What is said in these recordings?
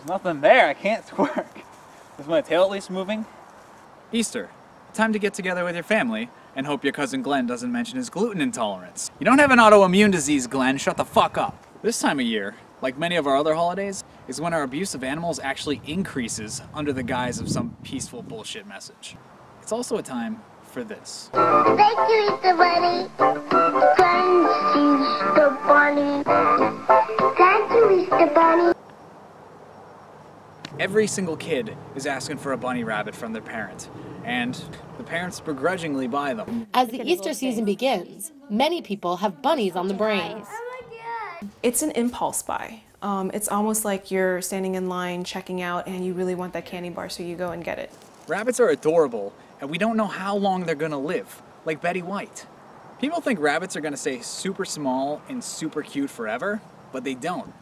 There's nothing there. I can't twerk. Is my tail at least moving? Easter. Time to get together with your family and hope your cousin Glenn doesn't mention his gluten intolerance. You don't have an autoimmune disease, Glenn. Shut the fuck up. This time of year, like many of our other holidays, is when our abuse of animals actually increases under the guise of some peaceful bullshit message. It's also a time for this. Thank you, Easter Bunny. Thanks, Easter Bunny. Thank you, Easter Bunny. Every single kid is asking for a bunny rabbit from their parent, and the parents begrudgingly buy them. As the Easter season begins, many people have bunnies on the brain. It's an impulse buy. It's almost like you're standing in line checking out and you really want that candy bar, so you go and get it. Rabbits are adorable, and we don't know how long they're gonna live, like Betty White. People think rabbits are gonna stay super small and super cute forever, but they don't.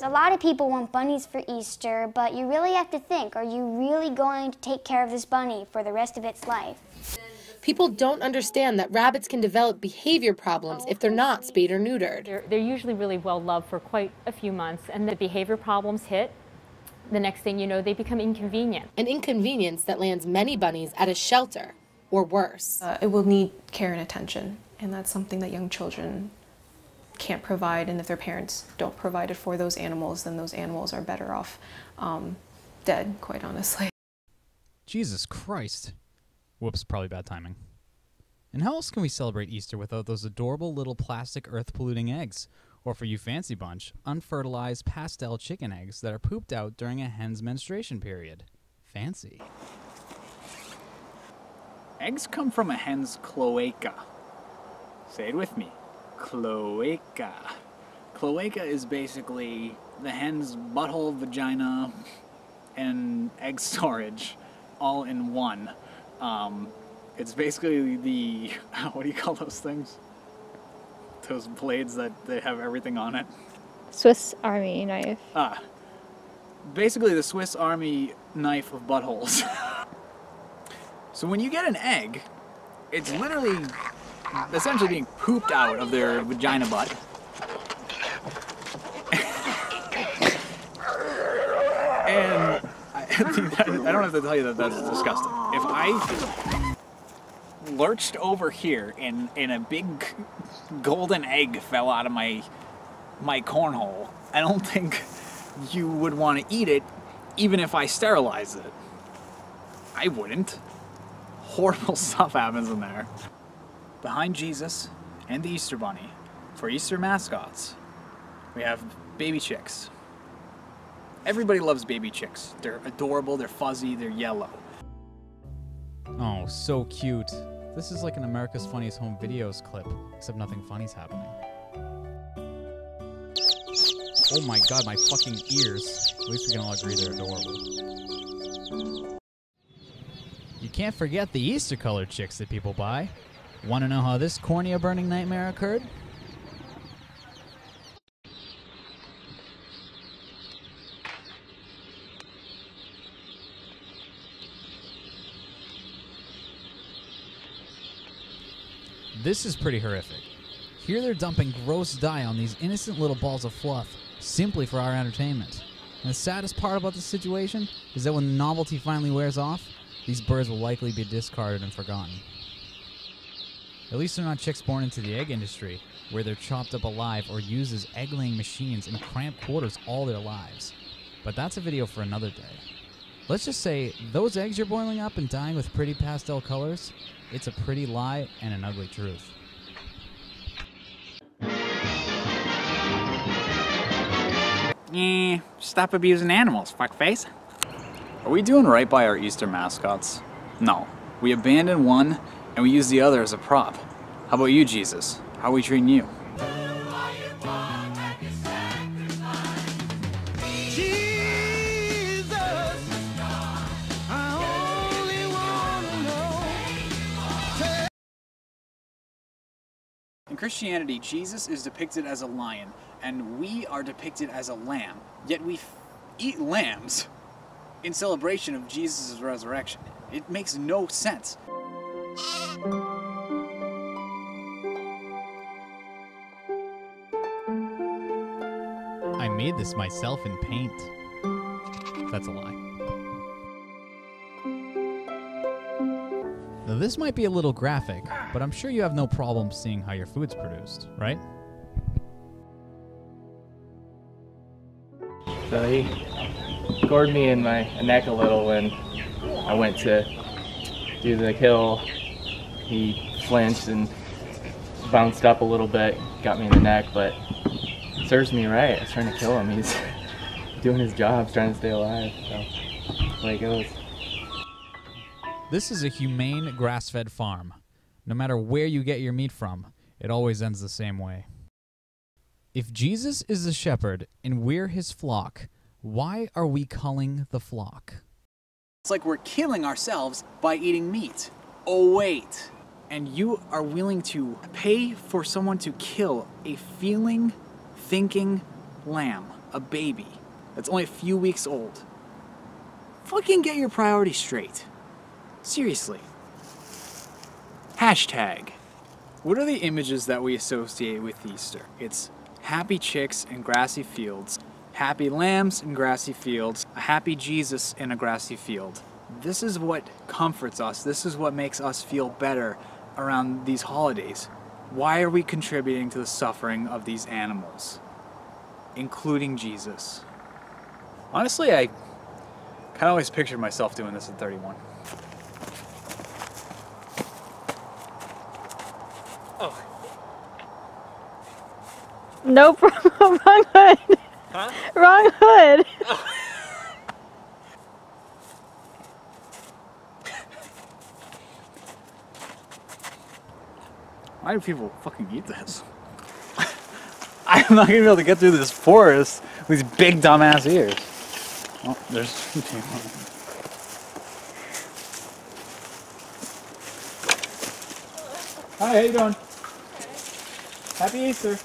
A lot of people want bunnies for Easter, but you really have to think, are you really going to take care of this bunny for the rest of its life? People don't understand that rabbits can develop behavior problems if they're not spayed or neutered. They're usually really well loved for quite a few months, and the behavior problems hit. The next thing you know, they become inconvenient. An inconvenience that lands many bunnies at a shelter, or worse. It will need care and attention, and that's something that young children can't provide, and if their parents don't provide it for those animals, then those animals are better off dead, quite honestly. Jesus Christ. Whoops, probably bad timing. And how else can we celebrate Easter without those adorable little plastic earth-polluting eggs? Or for you fancy bunch, unfertilized pastel chicken eggs that are pooped out during a hen's menstruation period. Fancy. Eggs come from a hen's cloaca. Say it with me. Cloaca. Cloaca is basically the hen's butthole, vagina, and egg storage all in one. It's basically the, what do you call those things? Those blades that they have everything on it. Swiss Army knife. Basically the Swiss Army knife of buttholes. So when you get an egg, it's literally essentially being pooped out of their vagina butt. And I don't have to tell you that that's disgusting. If I lurched over here and a big golden egg fell out of my cornhole, I don't think you would want to eat it even if I sterilized it. I wouldn't. Horrible stuff happens in there. Behind Jesus and the Easter Bunny, for Easter mascots, we have baby chicks. Everybody loves baby chicks. They're adorable, they're fuzzy, they're yellow. Oh, so cute. This is like an America's Funniest Home Videos clip, except nothing funny's happening. Oh my god, my fucking ears. At least we can all agree they're adorable. You can't forget the Easter colored chicks that people buy. Want to know how this cornea-burning nightmare occurred? This is pretty horrific. Here they're dumping gross dye on these innocent little balls of fluff simply for our entertainment. And the saddest part about this situation is that when the novelty finally wears off, these birds will likely be discarded and forgotten. At least they're not chicks born into the egg industry, where they're chopped up alive or used as egg-laying machines in cramped quarters all their lives. But that's a video for another day. Let's just say, those eggs you're boiling up and dyeing with pretty pastel colors, it's a pretty lie and an ugly truth. Stop abusing animals, fuckface. Are we doing right by our Easter mascots? No. We abandoned one, and we use the other as a prop. How about you, Jesus? How are we treating you? In Christianity, Jesus is depicted as a lion, and we are depicted as a lamb. Yet we eat lambs in celebration of Jesus' resurrection. It makes no sense. made this myself in paint. That's a lie. Now, this might be a little graphic, but I'm sure you have no problem seeing how your food's produced, right? So he gored me in my neck a little when I went to do the kill. He flinched and bounced up a little bit, got me in the neck, but it serves me right. I was trying to kill him. He's doing his job, trying to stay alive. So that's the way it goes. This is a humane grass-fed farm. No matter where you get your meat from, it always ends the same way. If Jesus is the shepherd and we're his flock, why are we culling the flock? It's like we're killing ourselves by eating meat. Oh, wait. And you are willing to pay for someone to kill a feeling, thinking lamb, a baby that's only a few weeks old. Fucking get your priorities straight. Seriously. Hashtag. What are the images that we associate with Easter? It's happy chicks in grassy fields, happy lambs in grassy fields, a happy Jesus in a grassy field. This is what comforts us. This is what makes us feel better around these holidays. Why are we contributing to the suffering of these animals, including Jesus? Honestly, I kind of always pictured myself doing this at 31. Oh. Nope, wrong hood. Huh? Wrong hood. Oh. Why do people fucking eat this? I'm not gonna be able to get through this forest with these big dumbass ears. Oh, there's. Hi, how you doing? Happy Easter.